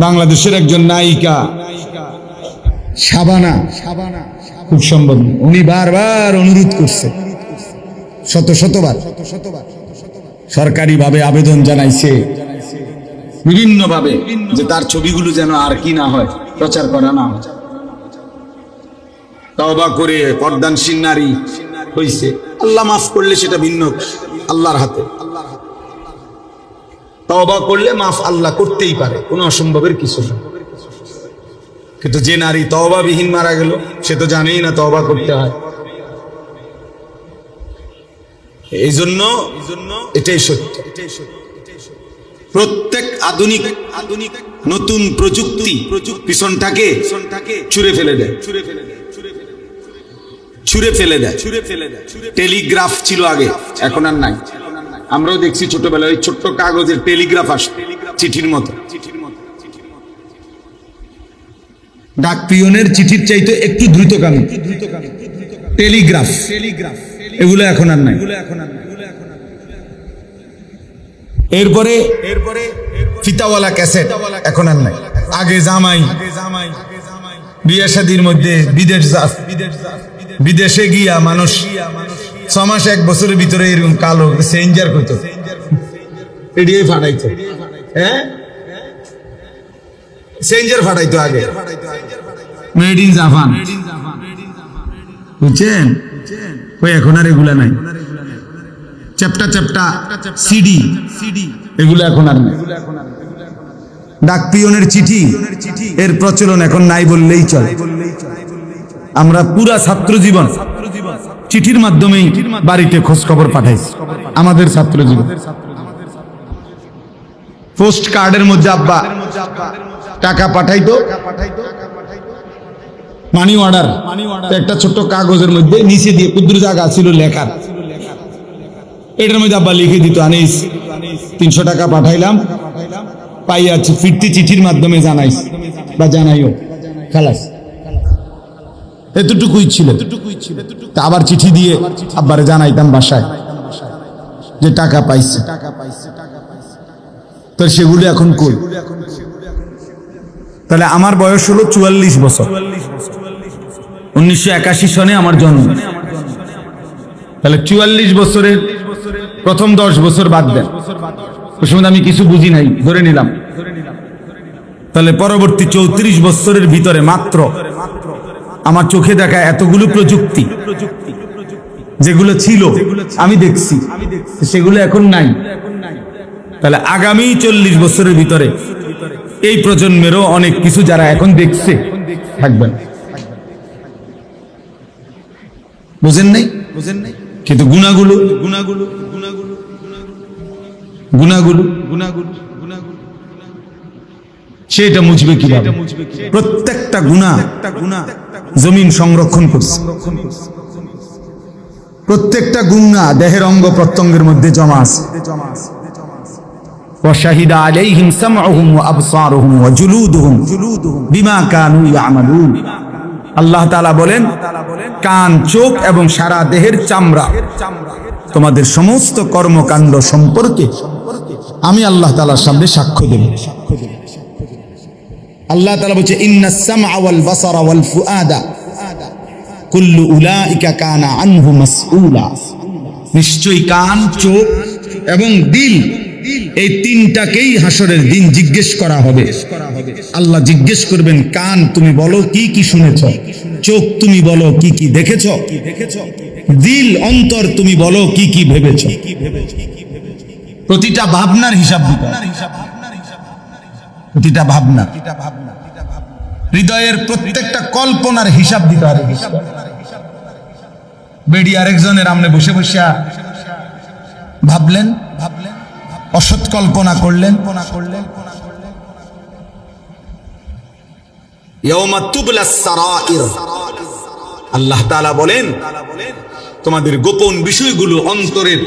বাংলাদেশের একজন নায়িকা শাবানা, খুব সম্ভব উনি বারবার অনুরোধ করছে, শতবার সরকারি ভাবে আবেদন জানাইছে বিভিন্ন ভাবে যে তার ছবিগুলো যেন আর কি না হয়, প্রচার করা না হয়। তওবা করে পর্দানশীল নারী হইছে, আল্লাহ মাফ করলে সেটা ভিন্ন, আল্লাহর হাতে। তওবা করলে মাফ আল্লাহ করতেই পারে, কোনো অসম্ভবের কিছু না। কিন্তু যে নারী তওবা বিহীন মারা গেল, সে তো জানেই না তওবা করতে হয়। এই জন্য এটাই সত্য, প্রত্যেক আধুনিক নতুন প্রযুক্তি পিছনটাকে ছুঁড়ে ফেলে দেয়। টেলিগ্রাফ ছিল আগে, এখন আর নাই। আমরাও দেখছি ছোটবেলায় ওই ছোট্ট কাগজের টেলিগ্রাফ আসতো, চিঠির মতো। ডাক পিয়নের চিঠির চাইতে একটু দ্রুতগামী টেলিগ্রাফ, এগুলো এখন আর নাই। এরপরে ফিতাওয়ালা ক্যাসেট, এখন আর নাই। আগে জামাই বিয়ে শাদীর মধ্যে বিদেশে গিয়া মানুষ 6 মাস 1 বছরের ভিতরে এরকম কালো সেঞ্জার করতো, এডিয়ে ফাটাইতো। হ্যাঁ, সেঞ্জার ফাটাইতো আগে, মেড ইন জাপান, বুঝছেন? ওই এখন আর এগুলা নাই। চ্যাপ্টা সিডি, এগুলো এখন আর নাই। ডাক পিয়নের চিঠি, এর প্রচলন এখন নাই বললেই চলে। আমরা পুরা ছাত্র জীবন চিঠির মাধ্যমেই বাড়িতে খোঁজ খবর পাঠাইছি। আমাদের ছাত্র জীবন পোস্ট কার্ডের মধ্যে আব্বা টাকা পাঠাইতো, মানি অর্ডার, একটা ছোট্ট কাগজের মধ্যে নিচে দিয়ে ক্ষুদ্র জায়গা ছিল লেখার, এটার মধ্যে আব্বা লিখে দিত, আনিস 300 টাকা পাঠাইলাম, পাইয়াছি, ফিরতি চিঠির মাধ্যমে জানাইস বা জানাইও, খালাস। এতটুকুই ছিল। আবার চিঠি দিয়ে আব্বারে জানাইতাম বাসায় যে টাকা পাইছে। তো সেগুলো এখন কই? তাহলে আমার বয়স হলো 44 বছর। 1981 সনে আমার জন্ম। তাহলে 44 বছরের প্রথম 10 বছর বাদ দেন, ওই সময় আমি কিছু বুঝি নাই, ধরে নিলাম। তাহলে পরবর্তী 34 বছরের ভিতরে মাত্র আমার চোখে দেখা এতগুলো প্রযুক্তি যেগুলো ছিল আমি দেখছি, সেগুলো এখন নাই। তাহলে আগামী 40 বছরের ভিতরে এই প্রজন্মেরও অনেক কিছু যারা এখন দেখছে থাকবেন, বুঝেন নাই? কিন্তু গুণাগুলো সেটা মুছবে কিভাবে? প্রত্যেকটা গুনাহ জমিন সংরক্ষণ করছে, প্রত্যেকটা গুনাহ দেহের অঙ্গ প্রত্যঙ্গের মধ্যে জমা আছে। وشهد عليهم سمعهم وأبصارهم وجلودهم بما كانوا يعملون। আল্লাহ তাআলা বলেন, কান, চোখ এবং সারা দেহের চামড়া তোমাদের সমস্ত কর্মকাণ্ড সম্পর্কে আমি আল্লাহ তাআলার সামনে সাক্ষ্য দেব। আল্লাহ তাআলা বলেছে, ইন্নাস সামআ ওয়াল বাসারা ওয়াল ফুআদা কুল্লু উলাইকা কানা আনহু মাসউলা। নিশ্চয়ই কান, চোখ এবং দিল, এই তিনটাকেই হাসরের দিন জিজ্ঞেস করা হবে। আল্লাহ জিজ্ঞেস করবেন, কান তুমি বলো কি কি শুনেছ, চোখ তুমি বলো কি কি দেখেছ, দিল অন্তর তুমি বলো কি কি ভেবেছ। প্রতিটা ভাবনার হিসাব দিতে হবে, প্রতিটা ভাবনা, হৃদয়ের প্রত্যেকটা কল্পনার হিসাব দিতে হবে। বেডি আরেকজনের আমনে বসে বসে ভাবলেন, অসৎ কল্পনা করলেন, ইয়াউমা তুবলাস সারাইর। আল্লাহ তাআলা বলেন, তোমাদের গোপন বিষয়গুলো অন্তরের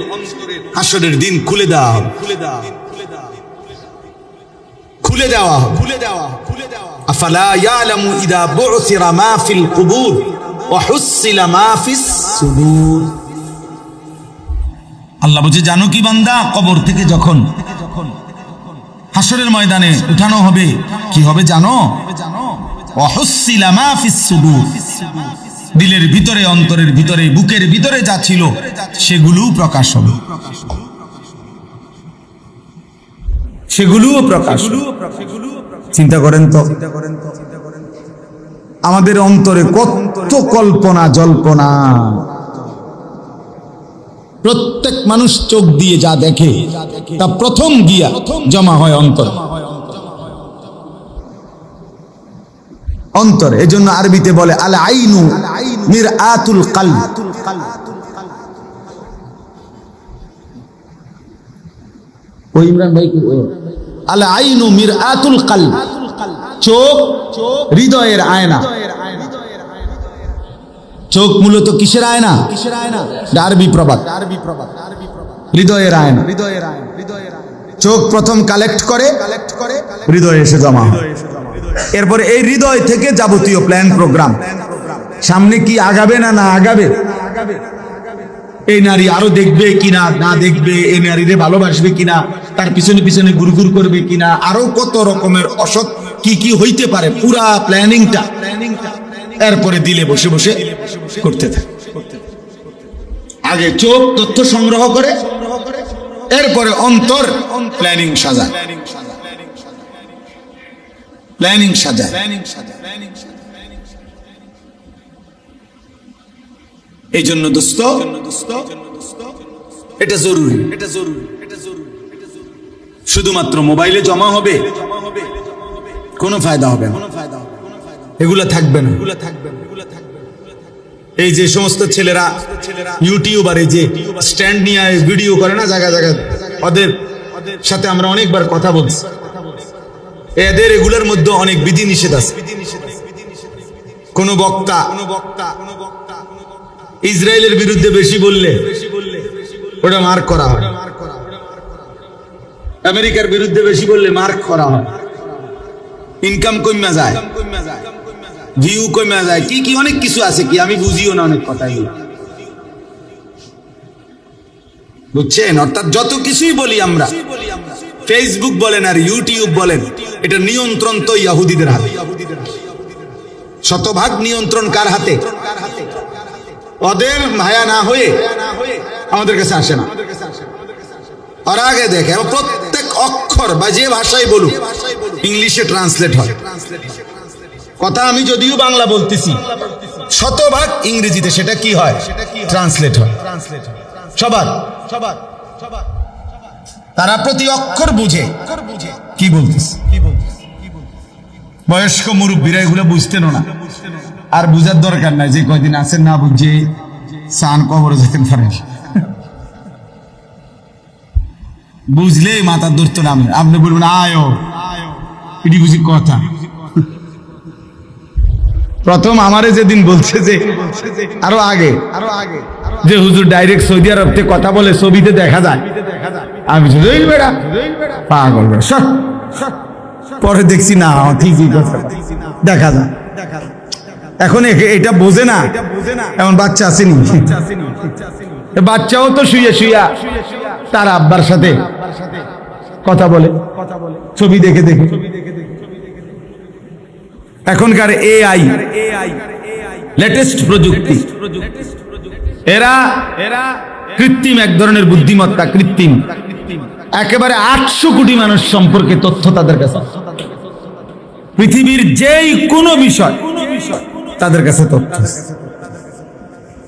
হাসরের দিন খুলে দাও, খুলে দেওয়া। আফালা ইয়ালামু ইযা বু'সিরা মা ফিল কুবুর ওয়া হুসিলা মা ফিস সুদূর। আল্লাহ বলছে, জানো কি বান্দা, কবর থেকে যখন হাসরের ময়দানে উঠানো হবে, কি হবে জানো? ওয়াহুসসিলা মা ফিস সুদুর, দিলের ভিতরে, অন্তরের ভিতরে, বুকের ভিতরে যা ছিল সেগুলোও প্রকাশ হবে, সেগুলোও প্রকাশ। চিন্তা করেন তো, আমাদের অন্তরে কত কল্পনা জল্পনা। প্রত্যেক মানুষ চোখ দিয়ে যা দেখে তা প্রথম গিয়া জমা হয় অন্তর, অন্তর। এজন্য আরবিতে বলে আল আইনু মিরআতুল কলব। ও ইমরান ভাই কি আল আইনু মিরআতুল কলব, চোখ হৃদয়ের আয়না। চোখ মূলত কিসের আয়না? আরবি প্রবাদ, হৃদয়ের আয়না। চোখ প্রথম কালেক্ট করে, হৃদয়ে এসে জমা হয়। এরপরে এই হৃদয় থেকে যাবতীয় প্ল্যান প্রোগ্রাম, সামনে কি আগাবে না না আগাবে, এই নারী আরো দেখবে কিনা না দেখবে, এই নারীরে ভালোবাসবে কিনা, তার পিছনে পিছনে গুরগুর করবে কিনা, আরো কত রকমের অসৎ কি কি হইতে পারে, পুরা প্ল্যানিংটা এরপরে দিলে বসে বসে করতে থাকে। আগে চোখ তথ্য সংগ্রহ করে, এরপরে অন্তর প্ল্যানিং সাজায়, প্ল্যানিং সাজায়। এই জন্য দোস্ত এটা জরুরি, শুধুমাত্র মোবাইলে জমা হবে কোনো ফায়দা হবে না, এগুলা থাকবে না। এই যে সমস্ত ছেলেরা ইউটিউবার, এই যে স্ট্যান্ড নিয়ে ভিডিও করে না জায়গা জায়গায়, ওদের সাথে আমরা অনেকবার কথা বলছি, এদের এগুলোর মধ্যে অনেক বিধি নিষেধ আছে। কোন বক্তা ইসরায়েলের বিরুদ্ধে বেশি বললে ওটা মার্ক করা হয়, আমেরিকার বিরুদ্ধে বেশি বললে মার্ক করা হয়, ইনকাম কমে যায়, ভিউ কমে যায়, কি কি অনেক কিছু আছে, কি আমি বুঝিও না অনেক কথাই, বুঝছেন? অর্থাৎ যত কিছুই বলি আমরা, ফেসবুক বলেন আর ইউটিউব বলেন, এটা নিয়ন্ত্রণ তো ইহুদিদের হাতে। শতভাগ নিয়ন্ত্রণ কার হাতে? ওদের মায়া না হয়ে আমাদের কাছে আসে না, আর আগে দেখে প্রত্যেক অক্ষর বা যে ভাষায় বলুক ইংলিশে ট্রান্সলেট হয়। কথা আমি যদিও বাংলা বলতেছি, শতভাগ ইংরেজিতে সেটা কি হয়? ট্রান্সলেট হয়। সবার তারা প্রতি অক্ষর বুঝে কি বলতেছে। বয়স্ক মুরব্বীরা এগুলো বুঝতেন না, আর বুঝার দরকার নাই, যে কয়দিন আছেন না বুঝে সান কবরে যেতেন পারেন, বুঝলে মাথার ধরতো না। আপনি বলবেন আয়ো, এটি বুঝি কথা। প্রথম আমারে যেদিন বলছে যে আরো আগে যে হুজুর ডাইরেক্ট সৌদি আরব থেকে কথা বলে, ছবিতে দেখা যায়, আমি পাগল। পরে দেখছি না ঠিকই কথা দেখা যায়। এখন এটা বোঝে না, এমন বাচ্চা আসেনি, বাচ্চাও তো শুয়ে শুয়া তার আব্বার সাথে কথা বলে, ছবি দেখে দেখে। এখনকার এআই লেটেস্ট প্রযুক্তি, এরা কৃত্রিম এক ধরনের বুদ্ধিমত্তা, কৃত্রিম একেবারে 800 কোটি মানুষ সম্পর্কে তথ্য তাদের কাছে, পৃথিবীর যেই কোনো বিষয় তাদের কাছে তথ্য।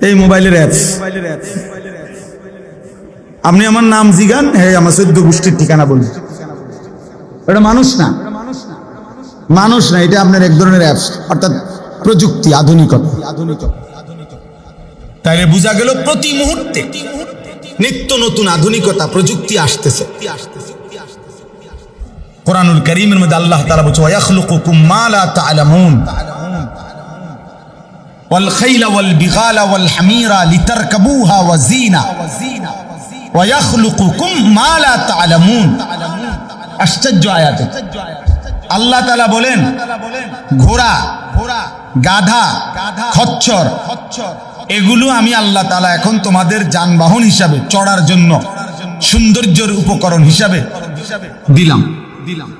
এই মোবাইলের অ্যাপস, আপনি আমার নাম জিগান, হ্যাঁ আমার 14 গোষ্ঠীর ঠিকানা বলুন, এটা মানুষ না, মানুষ না, এটা আপনার এক ধরনের অ্যাপস, অর্থাৎ প্রযুক্তি, আধুনিকতা। তাইলে বোঝা গেল প্রতি মুহূর্তে নিত্য নতুন আধুনিকতা, প্রযুক্তি আসতেছে। কোরআনুল কারীমের মধ্যে আল্লাহ তাআলা বলছে ওয়ায়াখলুকুকুম মা লা তা'লামুন ওয়াল খাইলা ওয়াল বিগালা ওয়াল হামিরা লিতারকাবুহা ওয়া যিনা ওয়ায়াখলুকুকুম মা লা তা'লামুন। আশ্চর্য আয়াত। আল্লাহ তাআলা বলেন ঘোড়া, গাধা, খচ্চর, এগুলো আমি আল্লাহ তাআলা এখন তোমাদের যানবাহন হিসাবে, চড়ার জন্য সৌন্দর্যের উপকরণ হিসাবে দিলাম। দিলাম